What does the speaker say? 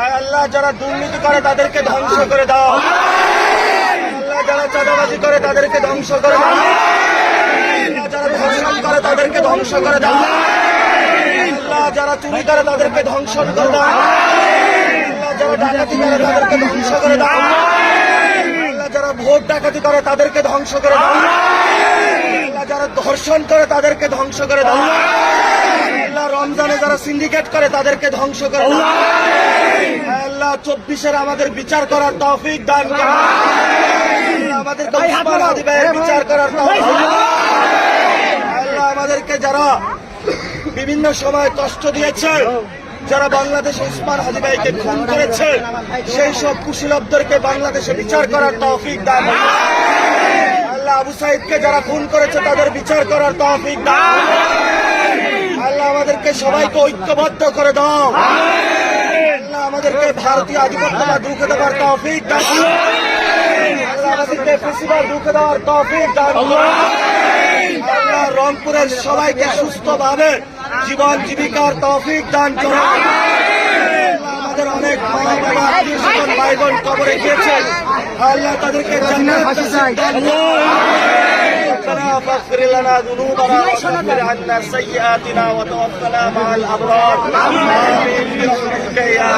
আল্লাহ যারা দুর্নীতি করে তাদেরকে ধ্বংস করে দাও। আল্লাহ যারা চাঁদাবাজি করে তাদেরকে ধ্বংস করে দাও। যারা ধর্ষণ করে তাদেরকে ধ্বংস করে দাও। আল্লাহ যারা চুরি করে তাদেরকে ধ্বংস করে দাও। আল্লাহ যারা ডাকাতি করে তাদেরকে ধ্বংস করে দাও। আল্লাহ যারা ভোট ডাকাতি করে তাদেরকে ধ্বংস করে দাও। আল্লাহ যারা ধর্ষণ করে তাদেরকে ধ্বংস করে দাও। আল্লাহ রমজানে যারা সিন্ডিকেট করে তাদেরকে ধ্বংস করে দাও। আল্লাহ 24-এর আমাদের বিচার করার তৌফিক দান করো। আমাদেরকে উসমান হাদি ভাইয়ের বিচার করার তৌফিক। আল্লাহ আমাদেরকে যারা বিভিন্ন সময় কষ্ট দিয়েছে, যারা বাংলাদেশে উসমান হাদি ভাইকে খুন করেছে, সেই সব কুশীলবদেরকে বাংলাদেশে বিচার করার তৌফিক দান করো। আল্লাহ আবু সাইদকে যারা খুন করেছে তাদের বিচার করার তৌফিক দান। আল্লাহ আমাদেরকে সবাইকে ঐক্যবদ্ধ করে দাও। আল্লাহ আমাদেরকে ভারতীয় আধিপত্যবাদ রুখে দেওয়ার তৌফিক দান করো। আল্লাহ আমাদেরকে ফেসিবাদ রুখে দেওয়ার তৌফিক দান করো। আল্লাহ রংপুরের সবাইকে সুস্থভাবে জীবন জীবিকার তৌফিক দান করো। আমাদের অনেক মা বাবা আত্মীয় স্বজন ভাই বোন কবরে গিয়েছেন, আল্লাহ তাদেরকে জান্নাত নসিব দান করো। ربنا فاغفر لنا ذنوبنا وكفر عنا سيئاتنا وتوفنا مع الأبرار آمين برحمتك يا